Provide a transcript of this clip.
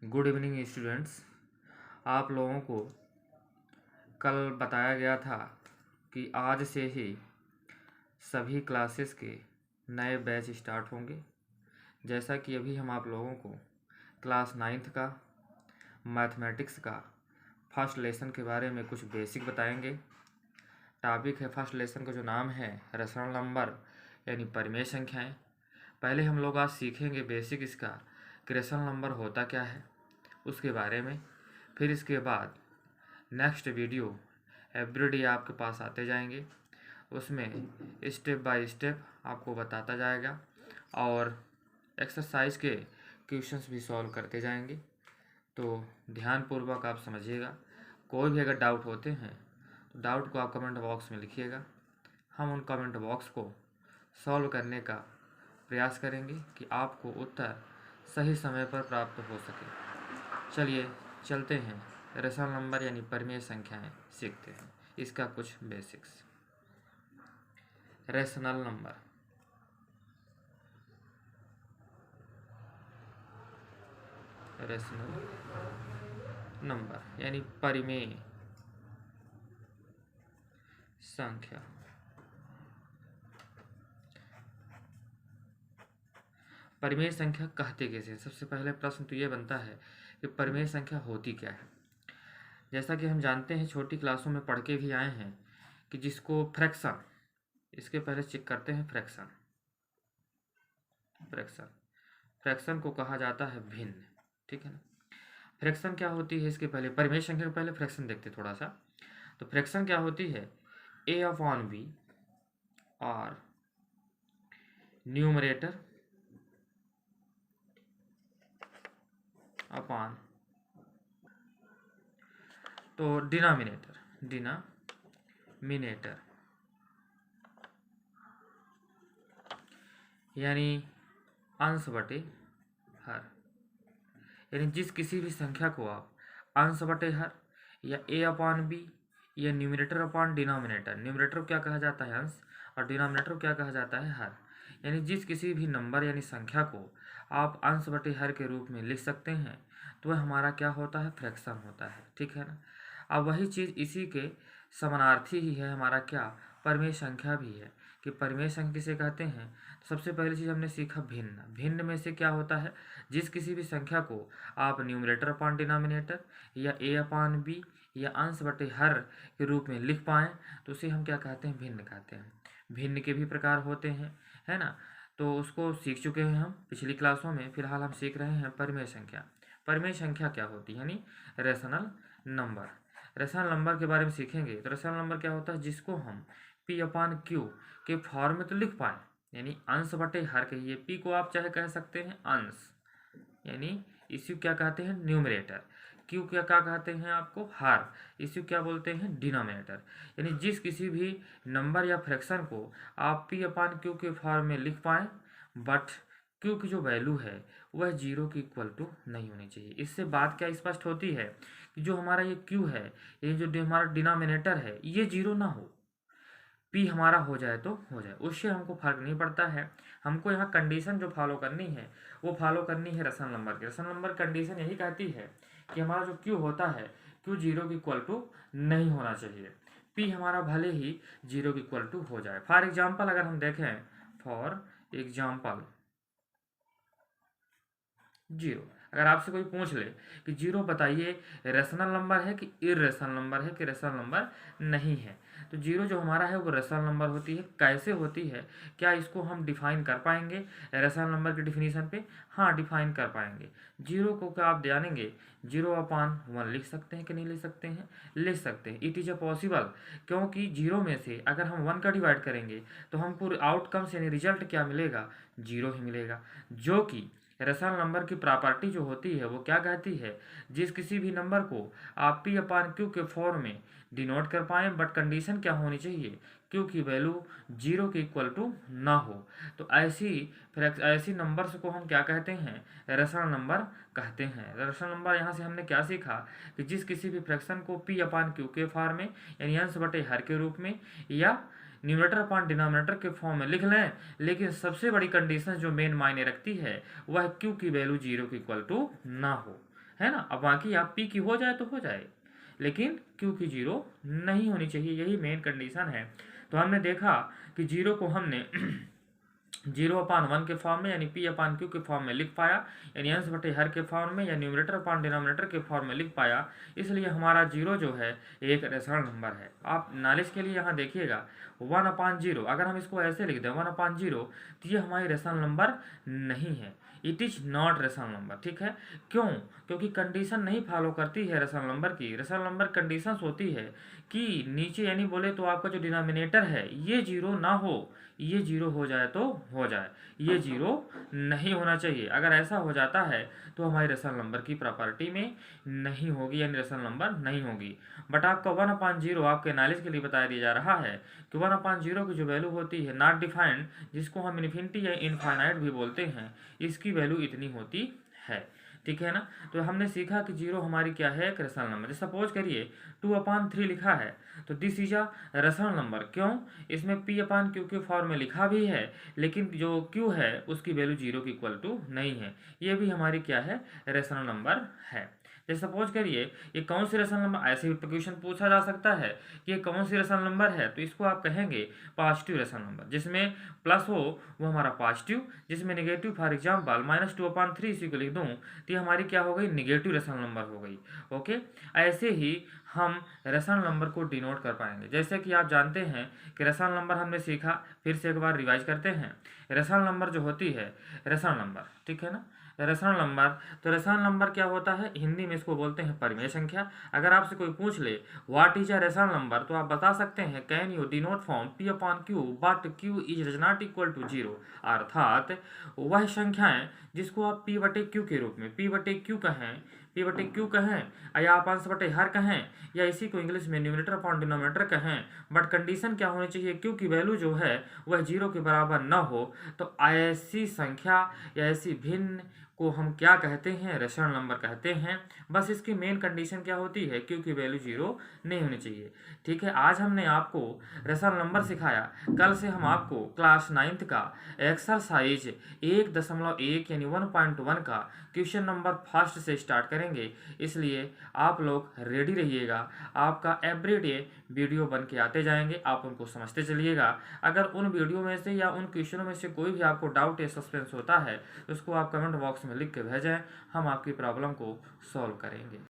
Good evening students. आप लोगों को कल बताया गया था कि आज से ही सभी क्लासेस के नए बैच स्टार्ट होंगे। जैसा कि अभी हम आप लोगों को क्लास 9th का मैथमेटिक्स का फर्स्ट लेसन के बारे में कुछ बेसिक बताएंगे। टॉपिक है फर्स्ट लेसन का जो नाम है रेशनल नंबर यानी परिमेय संख्याएं। पहले हम लोग आज सीखेंगे बेसिक इसका कि रेशनल नंबर होता क्या है उसके बारे में। फिर इसके बाद नेक्स्ट वीडियो एवरीडे आपके पास आते जाएंगे, उसमें स्टेप बाय स्टेप आपको बताता जाएगा और एक्सरसाइज के क्वेश्चंस भी सॉल्व करते जाएंगे। तो ध्यानपूर्वक आप समझिएगा। कोई भी अगर डाउट होते हैं तो डाउट को आप कमेंट बॉक्स में लिखिएगा। हम उन कमेंट बॉक्स को सॉल्व करने का प्रयास करेंगे कि आपको उत्तर सही समय पर प्राप्त हो सके। चलिए चलते हैं, रेशनल नंबर यानी परिमेय संख्याएं सीखते हैं। इसका कुछ बेसिक्स। रेशनल नंबर यानी परिमेय संख्या। परिमेय संख्या कहते कैसे? सबसे पहले प्रश्न तो ये बनता है कि परिमेय संख्या होती क्या है। जैसा कि हम जानते हैं, छोटी क्लासों में पढ़ के भी आए हैं कि जिसको फ्रैक्शन, इसके पहले चेक करते हैं फ्रैक्शन फ्रैक्शन को कहा जाता है भिन्न। ठीक है ना। फ्रैक्शन क्या होती है? इसके पहले परिमेय संख्या के पहले फ्रैक्शन देखते थोड़ा सा। तो फ्रैक्शन क्या होती है? a अपॉन बी और न्यूमरेटर अपॉन तो डिनोमिनेटर यानी अंश बटे हर। यानी जिस किसी भी संख्या को आप अंश बटे हर या a अपॉन बी या न्यूमरेटर अपॉन डिनोमिनेटर, न्यूमरेटर को क्या कहा जाता है? अंश, और डिनोमिनेटर को क्या कहा जाता है? हर। यानी जिस किसी भी नंबर यानी संख्या को आप अंश बटे हर के रूप में लिख सकते हैं तो वह हमारा क्या होता है? फ्रैक्शन होता है। ठीक है ना। अब वही चीज़ इसी के समानार्थी ही है हमारा क्या? परिमेय संख्या भी है। कि परिमेय संख्या किसे कहते हैं? तो सबसे पहली चीज़ हमने सीखा भिन्न में से क्या होता है? जिस किसी भी संख्या को आप न्यूमरेटर अपॉन डिनोमिनेटर या a अपॉन बी या अंश बटे हर के रूप में लिख पाएँ तो उसे हम क्या कहते हैं? भिन्न कहते हैं। भिन्न के भी प्रकार होते हैं, है ना। तो उसको सीख चुके हैं हम पिछली क्लासों में। फिलहाल हम सीख रहे हैं परिमेय संख्या। परिमेय संख्या क्या होती है? यानी रेशनल नंबर। रेशनल नंबर के बारे में सीखेंगे। तो रेशनल नंबर क्या होता है? जिसको हम p अपॉन क्यू के फॉर्म में तो लिख पाएँ, यानी अंश बटे हर कहिए। p को आप चाहे कह सकते हैं अंश, यानी इसी क्या कहते हैं? न्यूमरेटर। क्यू क्या कहते हैं आपको? हार। इसी क्या बोलते हैं? डिनोमिनेटर। यानी जिस किसी भी नंबर या फ्रैक्शन को आप p अपॉन क्यू के फॉर्म में लिख पाएँ बट क्यू की जो वैल्यू है वह जीरो की इक्वल टू नहीं होनी चाहिए। इससे बात क्या स्पष्ट होती है कि जो हमारा ये क्यू है, ये जो हमारा डिनोमिनेटर है, ये जीरो ना हो, पी हमारा हो जाए तो हो जाए, उससे हमको फर्क नहीं पड़ता है। हमको यहाँ कंडीशन जो फॉलो करनी है वो फॉलो करनी है रेशनल नंबर की। रेशनल नंबर कंडीशन यही कहती है कि हमारा जो क्यू होता है, क्यू जीरो की इक्वल टू नहीं होना चाहिए, पी हमारा भले ही जीरो की इक्वल टू हो जाए। फॉर एग्जाम्पल अगर हम देखें, फॉर एग्जाम्पल जीरो, अगर आपसे कोई पूछ ले कि जीरो बताइए रेशनल नंबर है कि इरेशनल नंबर है कि रेशनल नंबर नहीं है, तो जीरो जो हमारा है वो रेशनल नंबर होती है। कैसे होती है? क्या इसको हम डिफाइन कर पाएंगे रेशनल नंबर की डिफिनीशन पे? हाँ, डिफाइन कर पाएंगे। जीरो को क्या आप जानेंगे? जीरो अपॉन वन लिख सकते हैं कि नहीं लिख सकते हैं? लिख सकते हैं। इट इज़ अ पॉसिबल, क्योंकि जीरो में से अगर हम वन का डिवाइड करेंगे तो हमको आउटकम्स यानी रिजल्ट क्या मिलेगा? जीरो ही मिलेगा। जो कि रेशनल नंबर की प्रॉपर्टी जो होती है वो क्या कहती है? जिस किसी भी नंबर को आप p अपॉन क्यू के फॉर्म में डिनोट कर पाएँ बट कंडीशन क्या होनी चाहिए? क्यू की वैल्यू जीरो के इक्वल टू ना हो। तो ऐसी नंबर्स को हम क्या कहते हैं? रेशनल नंबर कहते हैं। रेशनल नंबर यहाँ से हमने क्या सीखा कि जिस किसी भी फ्रैक्शन को p अपॉन क्यू के फॉर्म में यानी अंश बटे हर के रूप में या न्यूमरेटर अपॉन डिनोमिनेटर के फॉर्म में लिख लें, लेकिन सबसे बड़ी कंडीशन जो मेन मायने रखती है वह क्यू की वैल्यू जीरो की इक्वल टू ना हो। है ना। अब बाकी आप पी की हो जाए तो हो जाए, लेकिन क्यू की जीरो नहीं होनी चाहिए, यही मेन कंडीशन है। तो हमने देखा कि जीरो को हमने जीरो अपान वन के फॉर्म में यानी पी अपान क्यू के फॉर्म में लिख पाया, यानी अंश बटे हर के फॉर्म में या न्यूमरेटर अपान डिनोमिनेटर के फॉर्म में लिख पाया। इसलिए हमारा जीरो जो है एक रेशनल नंबर है। आप नॉलेज के लिए यहाँ देखिएगा 1/0, अगर हम इसको ऐसे लिख दें 1/0, तो ये हमारी रेशनल नंबर नहीं है, it is not rational number. ठीक है, क्यों? क्योंकि कंडीशन नहीं फॉलो करती है रेशनल नंबर की। रेशनल नंबर कंडीशंस होती है कि नीचे यानी बोले तो आपका जो डिनोमिनेटर है ये जीरो ना हो, ये जीरो हो जाए तो हो जाए, ये जीरो नहीं होना चाहिए। अगर ऐसा हो जाता है तो हमारी रेशनल नंबर की प्रॉपर्टी में नहीं होगी, यानी रेशनल नंबर नहीं होगी। बट आपका 1/0 आपके नॉलेज के लिए बताया दिया जा रहा है कि 1/0 की जो वैल्यू होती है नॉट डिफाइंड, जिसको हम इन्फिनिटी या इनफाइनाइट भी बोलते हैं, इसकी वैल्यू इतनी होती है। ठीक है ना। तो हमने सीखा कि जीरो हमारी क्या है, एक रेशनल नंबर। सपोज करिए 2/3 लिखा है तो this is a rational number. क्यों? इसमें p/q के फॉर्म में लिखा भी है, लेकिन जो q है उसकी वैल्यू जीरो की इक्वल टू नहीं है, ये भी हमारी क्या है, रेशनल नंबर है। जैसे सपोज करिए ये कौन सी रेशनल नंबर, ऐसे भी क्वेश्चन पूछा जा सकता है कि ये कौन सी रेशनल नंबर है, तो इसको आप कहेंगे पॉजिटिव रेशनल नंबर। जिसमें प्लस हो वो हमारा पॉजिटिव, जिसमें नेगेटिव, फॉर एग्जाम्पल -2/3 इसी को लिख दूँ तो ये हमारी क्या हो गई, निगेटिव रेशनल नंबर हो गई। ओके, ऐसे ही हम रेशनल नंबर को डिनोट कर पाएंगे। जैसे कि आप जानते हैं कि रेशनल नंबर हमने सीखा, फिर से एक बार रिवाइज करते हैं। रेशनल नंबर जो होती है, रेशनल नंबर, ठीक है ना, रेशनल नंबर, तो रेशनल नंबर क्या होता है, हिंदी में इसको बोलते हैं परिमेय संख्या। अगर आपसे कोई पूछ ले what is a rational number, तो आप बता सकते हैं can you denote form p/q but q is not equal to zero, अर्थात वह संख्याएं जिसको आप p/q के रूप में p/q कहें, p/q कहें या आप अंश बटे हर कहें, या इसी को इंग्लिश में न्यूमरेटर अपॉन डिनोमिनेटर कहें, बट कंडीशन क्या होनी चाहिए, q की वैल्यू जो है वह जीरो के बराबर न हो, तो ऐसी संख्या या ऐसी भिन्न को हम क्या कहते हैं, रेशनल नंबर कहते हैं। बस इसकी मेन कंडीशन क्या होती है, क्यू की वैल्यू जीरो नहीं होनी चाहिए। ठीक है, आज हमने आपको रेशनल नंबर सिखाया, कल से हम आपको क्लास 9th का एक्सरसाइज 1.1 यानी 1.1 का क्वेश्चन नंबर फर्स्ट से स्टार्ट करेंगे। इसलिए आप लोग रेडी रहिएगा, आपका एवरीडे वीडियो बन के आते जाएंगे, आप उनको समझते चलिएगा। अगर उन वीडियो में से या उन क्वेश्चनों में से कोई भी आपको डाउट या सस्पेंस होता है तो उसको आप कमेंट बॉक्स में लिख के भेजें, हम आपकी प्रॉब्लम को सॉल्व करेंगे।